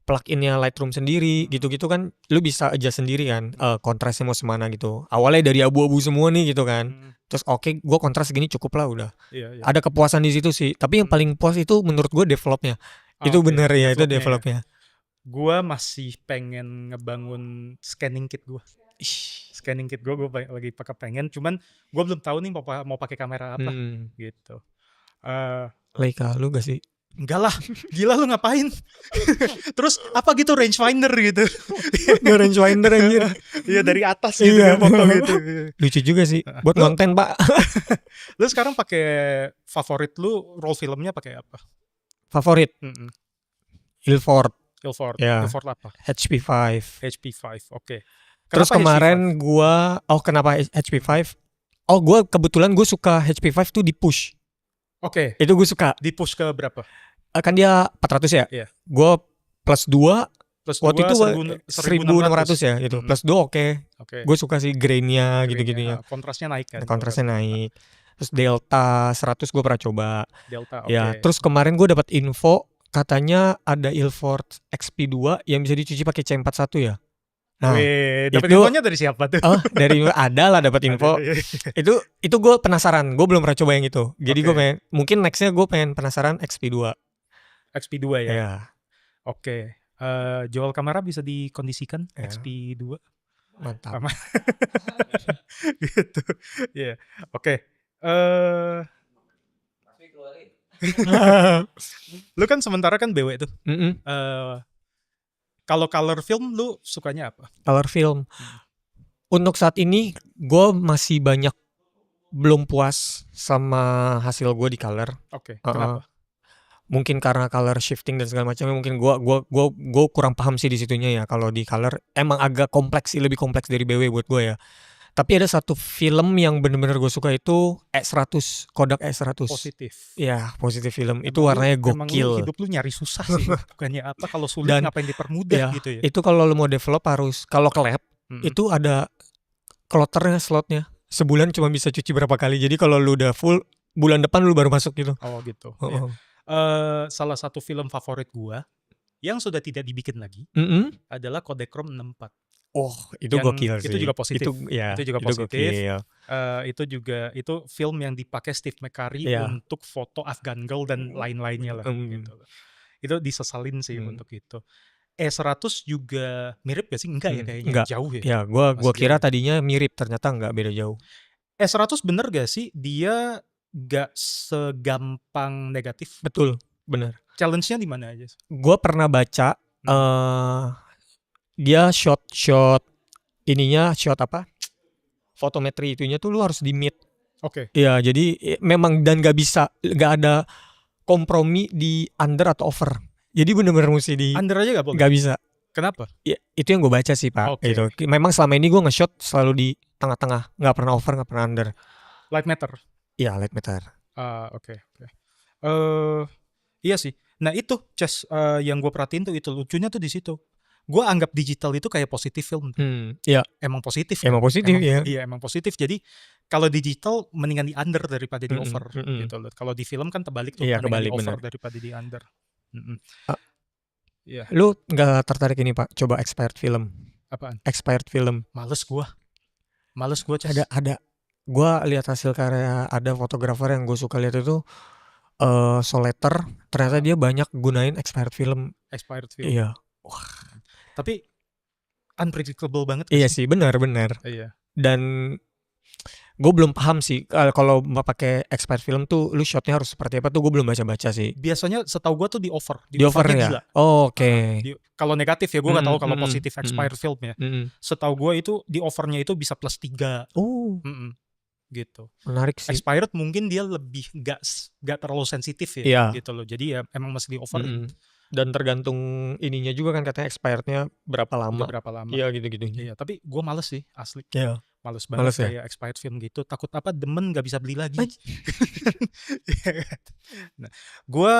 plug-innya Lightroom sendiri gitu-gitu kan lu bisa adjust sendiri kan kontrasnya mau semana gitu. Awalnya dari abu-abu semua nih gitu kan. Terus oke, gue kontras segini cukup lah udah. Ada kepuasan di situ sih. Tapi yang paling puas itu menurut gue developnya. Itu bener ya, itu developnya. Gue masih pengen ngebangun scanning kit gue. Scanning kit gue lagi pengen. Cuman gue belum tahu nih mau pakai kamera apa gitu. Leica lu gak sih? Enggak lah, gila lu ngapain? Terus apa gitu rangefinder gitu? Nggak rangefinder anjir. Iya dari atas gitu ya foto gitu. Lucu juga sih, buat konten pak. Lu sekarang pakai favorit lu roll filmnya pakai apa? Favorit? Ilford. Ya. Ilford apa? HP5. Oke. Terus kemarin gua, kenapa HP5? Gua kebetulan gue suka HP5 tuh di push. Oke. Itu gue suka. Di push ke berapa? Kan dia 400 ya. Iya. Gue plus 2. Waktu itu 1600 ya gitu. Plus 2 oke. Gue suka sih grainnya gitu-gitu ya. Kontrasnya naik kan. Kontrasnya naik. Terus Delta 100 gue pernah coba. Delta oke. Ya, terus kemarin gue dapat info katanya ada Ilford XP2 yang bisa dicuci pakai C41 ya. Nah, dapat infonya dari siapa tuh? Dari ada lah dapat info. itu gue penasaran, gue belum pernah coba yang itu. Jadi gue pengen, mungkin nextnya gue pengen penasaran XP2. XP2 ya. Iya. Oke. Jual kamera bisa dikondisikan XP2. Mantap. Gitu. Iya. Oke. Lu kan sementara kan BW tuh. Kalau color film lu sukanya apa? Color film. Untuk saat ini gue masih banyak belum puas sama hasil gue di color. Oke. Kenapa? Mungkin karena color shifting dan segala macamnya. Mungkin gue kurang paham sih di situnya ya. Kalau di color emang agak kompleks sih, lebih kompleks dari BW buat gue ya. Tapi ada satu film yang bener-bener gue suka itu E100, Kodak E100. Positif. Ya, positif film. Itu warnanya gokil. Hidup lu nyari susah sih. Bukannya apa, kalau sulit ngapain dipermudah gitu ya. Itu kalau lu mau develop harus, kalau ke lab, itu ada kloternya, slotnya. Sebulan cuma bisa cuci berapa kali. Jadi kalau lu udah full, bulan depan lu baru masuk gitu. Oh gitu. Salah satu film favorit gua yang sudah tidak dibikin lagi adalah Kodachrome 64. Itu gokil sih. Itu juga positif. Itu juga positif. Itu film yang dipakai Steve McCurry untuk foto Afghan Girl dan lain-lainnya lah. Gitu. Itu disesalin sih untuk itu. E100 juga mirip gak sih? Enggak ya kayaknya. Enggak. Jauh ya. Ya, gua kira tadinya mirip, ternyata enggak, beda jauh. E100 bener gak sih? Dia gak segampang negatif. Betul, bener. Challenge-nya di mana aja? Gua pernah baca dia shot ininya shot apa? Fotometri itunya tuh lu harus di mid. Oke. Iya, jadi memang dan gak ada kompromi di under atau over. Jadi bener-bener mesti di under aja gak boleh? Gak bisa. Kenapa? Ya, itu yang gue baca sih pak. Okay. Itu. Memang selama ini gue nge-shot selalu di tengah-tengah, gak pernah over, gak pernah under. Light meter? Iya, light meter. Oke. Iya sih. Nah itu yang gue perhatiin tuh itu lucunya tuh di situ. Gue anggap digital itu kayak positif film. Iya. Emang positif. Emang positif ya. Iya emang positif. Jadi kalau digital mendingan di under daripada di over gitu loh. Kalau di film kan terbalik tuh, iya, mendingan kebalik, di over bener. daripada di under. Iya. Lu nggak tertarik ini Pak, coba expired film? Apaan? Expired film. Males gua, Ces. Ada. Gua lihat hasil karya ada fotografer yang gue suka lihat itu Soleter, ternyata dia banyak gunain expired film. Expired film. Iya. Tapi unpredictable banget. Iya sih, benar. Iya. Dan gue belum paham sih kalau mau pakai expired film tuh lu shotnya harus seperti apa tuh, gue belum baca sih. Biasanya setahu gue tuh di over ya. gila. Oke. Kalau negatif ya gue nggak tahu, kalau positif expired film ya. Setahu gue itu di overnya itu bisa +3. Gitu. Menarik sih. Expired mungkin dia lebih nggak terlalu sensitif ya, gitu loh. Jadi ya emang mesti di over. Dan tergantung ininya juga kan, katanya expirednya berapa lama. Iya gitu-gitu. Iya, tapi gue males sih asli. Iya. Males banget ya? kayak expired film gitu. Takut apa, demen nggak bisa beli lagi. Nah, gue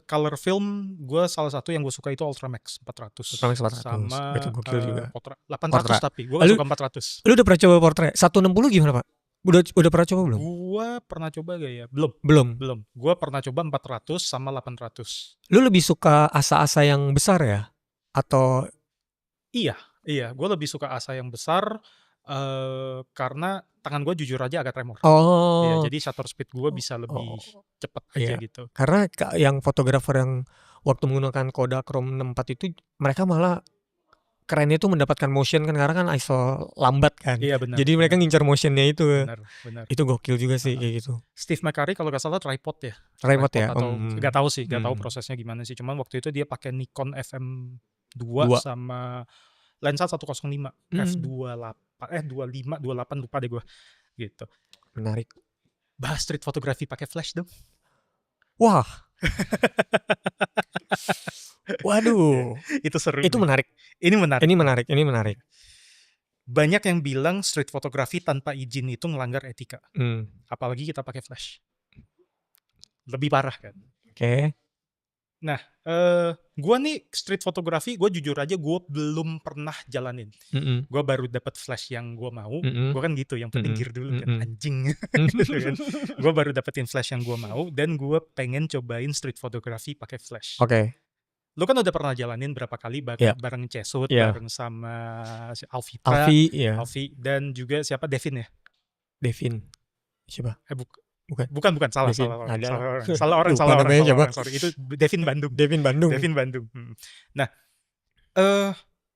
color film, gue salah satu yang gue suka itu Ultramax 400. Sama itu gokil juga. 800 tapi gue gak suka 400. Lu udah pernah coba portrait 160 gimana Pak? Udah pernah coba belum? Gue pernah coba gak ya? Belum. Gue pernah coba 400 sama 800. Lu lebih suka asa-asa yang besar ya? Atau? Iya. Gue lebih suka asa yang besar karena tangan gue jujur aja agak tremor. Ya, jadi shutter speed gue bisa lebih cepet aja gitu. Karena yang fotografer yang waktu menggunakan Kodachrome 64 itu, mereka malah kerennya itu mendapatkan motion kan, karena kan ISO lambat kan. Iya, benar. Jadi mereka ngincar motionnya itu. Benar. Itu gokil juga sih kayak gitu. Steve McCurry kalau gak salah tripod ya. Tripod ya. Atau gak tahu sih, gak tahu prosesnya gimana sih. Cuman waktu itu dia pakai Nikon FM2 sama lensa 105 f28 28 lupa deh gue. Gitu. Menarik. Bahas street fotografi pakai flash dong. Wah. Waduh. Itu seru. Itu menarik. Ini menarik. Banyak yang bilang street fotografi tanpa izin itu melanggar etika. Apalagi kita pakai flash. Lebih parah kan. Oke. Nah, gue nih street fotografi, gue jujur aja gue belum pernah jalanin. Gue baru dapat flash yang gue mau. Gue kan gitu, yang penting gear dulu kan, anjing. Gitu kan. Gue baru dapetin flash yang gue mau, dan gue pengen cobain street fotografi pakai flash. Oke. Lu kan udah pernah jalanin berapa kali bareng Cesut, bareng sama si Alfi, dan juga siapa, Devin ya? Devin. Siapa? Bukan. Salah orang. Sorry, itu Devin Bandung. Nah,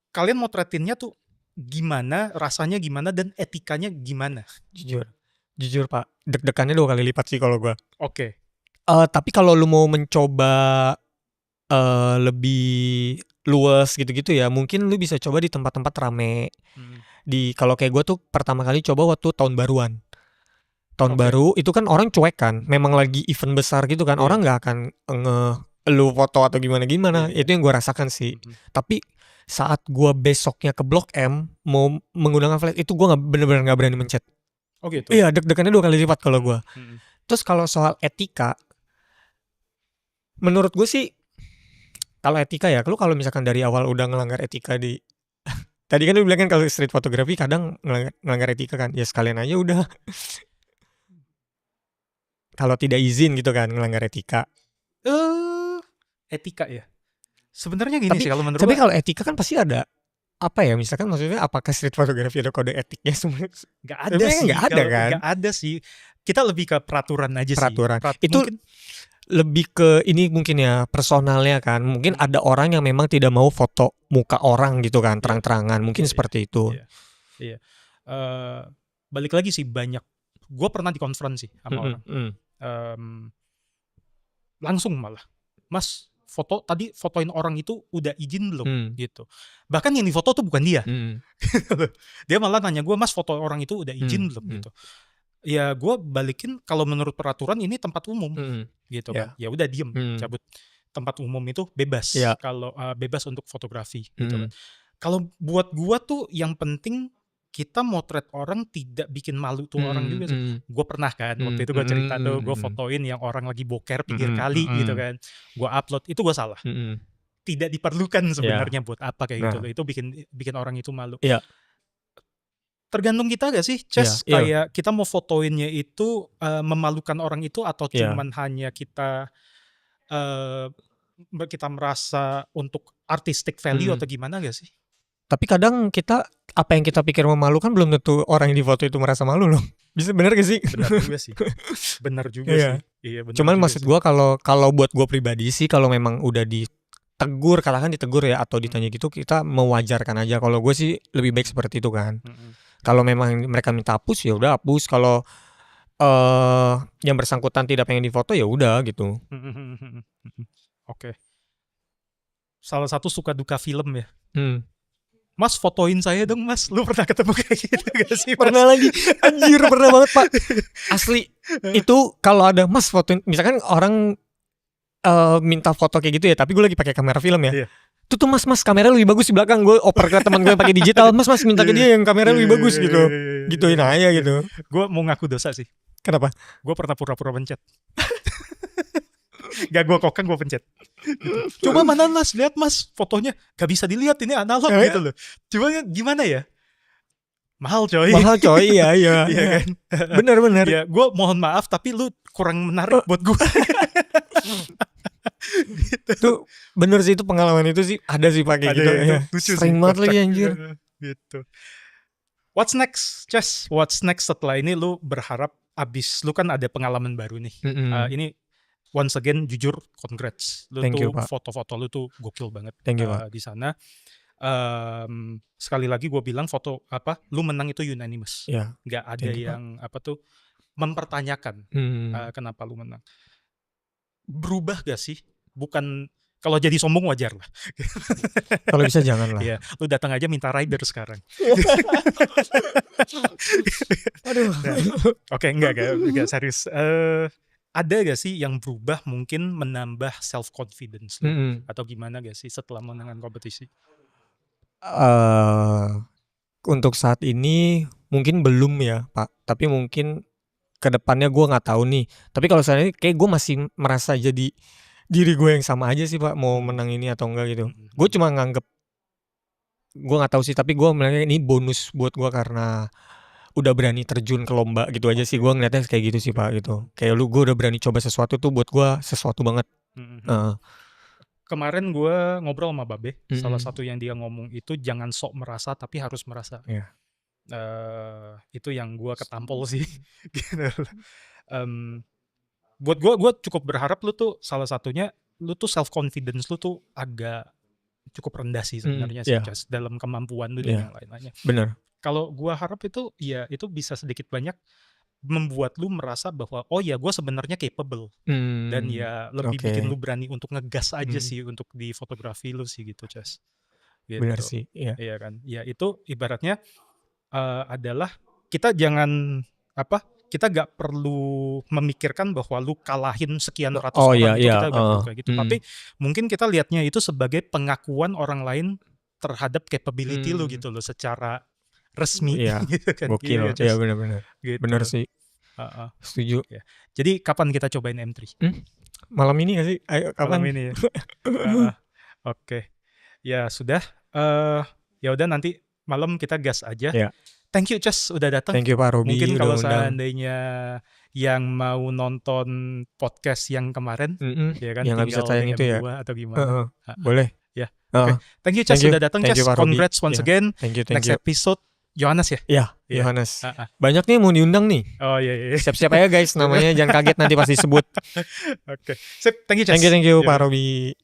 kalian motretinnya tuh gimana, rasanya gimana, dan etikanya gimana? Jujur Pak, deg-degannya 2 kali lipat sih kalau gua. Oke. Tapi kalau lu mau mencoba lebih luas gitu-gitu ya, mungkin lu bisa coba di tempat-tempat rame. Kalau kayak gue tuh pertama kali coba waktu tahun baruan. Baru itu kan orang cuek kan, memang lagi event besar gitu kan, orang nggak akan lu foto atau gimana. Itu yang gue rasakan sih. Tapi saat gue besoknya ke Blok M mau menggunakan flash, itu gue bener-bener nggak berani mencet. Oh gitu. Iya, deg-degannya 2 kali lipat kalau gue. Terus kalau soal etika, menurut gue sih, kalau etika ya, lu kalau misalkan dari awal udah ngelanggar etika di tadi kan lu bilang kan kalau street fotografi kadang ngelanggar etika kan, ya sekalian aja udah. Kalau tidak izin gitu kan, ngelanggar etika. Etika ya. Sebenarnya gini sih kalau menurut Tapi kalau etika kan pasti ada apa ya, misalkan maksudnya apakah street fotografi ada kode etiknya semua? Gak ada sih. Gak ada kan? Gak ada sih. Kita lebih ke peraturan aja sih. Itu mungkin lebih ke ini mungkin ya, personalnya kan. Mungkin ada orang yang memang tidak mau foto muka orang gitu kan, terang-terangan. Mungkin seperti itu. Iya. Balik lagi sih, banyak. Gue pernah dikonfront sih sama orang. Langsung malah, Mas, tadi fotoin orang itu udah izin belum? Gitu. Bahkan yang difoto tuh bukan dia. Dia malah nanya gue, Mas, foto orang itu udah izin belum? Gitu. Ya gue balikin, kalau menurut peraturan ini tempat umum, gitu kan. Ya udah diem, cabut. Tempat umum itu bebas, kalau bebas untuk fotografi, gitu kan. Kalau buat gue tuh yang penting kita motret orang tidak bikin malu tuh orang juga sih. Gue pernah kan, waktu itu gue cerita tuh, gue fotoin yang orang lagi boker pinggir kali gitu kan. Gue upload, itu gue salah. Tidak diperlukan sebenarnya buat apa kayak gitu. Itu bikin orang itu malu. Tergantung kita gak sih, Ces? Kayak kita mau fotoinnya itu memalukan orang itu, atau cuman hanya kita kita merasa untuk artistic value atau gimana gak sih? Tapi kadang kita, apa yang kita pikir memalukan belum tentu orang yang di foto itu merasa malu loh. Bisa, bener gak sih? Benar juga sih. Benar juga Iya. sih. Iya, benar Cuman juga maksud sih. gue kalau buat gue pribadi sih, kalau memang udah ditegur, katakan ditegur ya, atau ditanya gitu, kita mewajarkan aja. Kalau gue sih lebih baik seperti itu kan. Kalau memang mereka minta hapus, ya udah hapus. Kalau yang bersangkutan tidak pengen difoto, ya udah gitu. Oke. Salah satu suka duka film ya. Mas, fotoin saya dong Mas. Lu pernah ketemu kayak gitu gak sih? Mas? Pernah lagi. Anjir, pernah banget Pak. Asli. Itu kalau ada Mas fotoin, misalkan orang minta foto kayak gitu ya, tapi gue lagi pakai kamera film ya. Iya. Tuh mas kamera lebih bagus di belakang. Gue oper ke teman gue yang pakai digital. Mas minta ke dia yang kamera lebih bagus gitu. Gituin aja gitu. Gue mau ngaku dosa sih. Kenapa? Gue pernah pura-pura pencet. Gak gue kokang, gue pencet gitu. Coba mana Mas, lihat Mas fotonya. Gak bisa dilihat, ini analog gitu loh. Cuma gimana ya, mahal coy. Iya kan? Bener ya, gue mohon maaf tapi lu kurang menarik buat gue. Gitu. Tuh bener sih, itu pengalaman itu sih ada sih pakai gitu ya. Sering banget lagi anjir gitu. What's next, Chess? What's next setelah ini? Lu berharap abis lu kan ada pengalaman baru nih. Ini once again jujur congrats. Lu Thank tuh you, Pak. foto-foto lu tuh gokil banget. Thank you, Pak. Di sana. Sekali lagi gue bilang foto lu menang itu unanimous. Yeah. Gak ada yang mempertanyakan kenapa lu menang. Berubah gak sih? Bukan, kalau jadi sombong wajar lah. Kalau bisa jangan lah. Iya, lu datang aja minta rider sekarang. Aduh. Oke, enggak serius. Ada gak sih yang berubah, mungkin menambah self confidence lu? Atau gimana gak sih setelah menangkan kompetisi? Untuk saat ini mungkin belum ya Pak, tapi mungkin kedepannya gue nggak tahu nih. Tapi kalau saat ini kayak gue masih merasa jadi diri gue yang sama aja sih Pak, mau menang ini atau enggak gitu. Gue cuma nganggep, gue nggak tahu sih, tapi gue melihatnya ini bonus buat gue karena udah berani terjun ke lomba gitu aja sih. Gue ngeliatnya kayak gitu sih Pak gitu. Kayak gue udah berani coba sesuatu tuh buat gue sesuatu banget. Kemarin gue ngobrol sama Babe, salah satu yang dia ngomong itu jangan sok merasa tapi harus merasa. Itu yang gue ketampol sih. Buat gue cukup berharap lu tuh salah satunya, lu tuh self confidence lu tuh agak cukup rendah sih sebenarnya sih, Just dalam kemampuan lu dan yang lain-lainnya. Bener. Kalau gue harap itu ya itu bisa sedikit banyak membuat lu merasa bahwa oh ya gue sebenarnya capable, dan ya lebih bikin lu berani untuk ngegas aja sih untuk di fotografi lu sih gitu, Just. Gitu. Bener sih, iya. Iya kan, ya itu ibaratnya adalah kita jangan kita gak perlu memikirkan bahwa lu kalahin sekian ratus orang, itu kita gak perlu kayak gitu. Tapi mungkin kita lihatnya itu sebagai pengakuan orang lain terhadap capability lu gitu loh, secara resmi. Gitu kan. Gokil, iya benar-benar. Gitu. Benar sih. Setuju. Ya. Jadi kapan kita cobain M3? Malam ini gak sih? Ayo, kapan? Malam ini ya. Oke. Ya sudah. Ya udah, nanti malam kita gas aja. Yeah. Thank you Chess udah datang. Thank you Pak Robi. Mungkin kalau seandainya yang mau nonton podcast yang kemarin, ya kan, yang nggak bisa tayang itu ya, atau gimana? Boleh. Ya. Okay. Thank you Chess udah datang, Chess. Congrats once again. Thank you. Next episode Yohanes ya? Iya, Yohanes. Banyak nih mau diundang nih. Oh iya. Siap-siap aja guys namanya, jangan kaget nanti pasti sebut. Oke. Sip, thank you Chess. Thank you Pak Robi.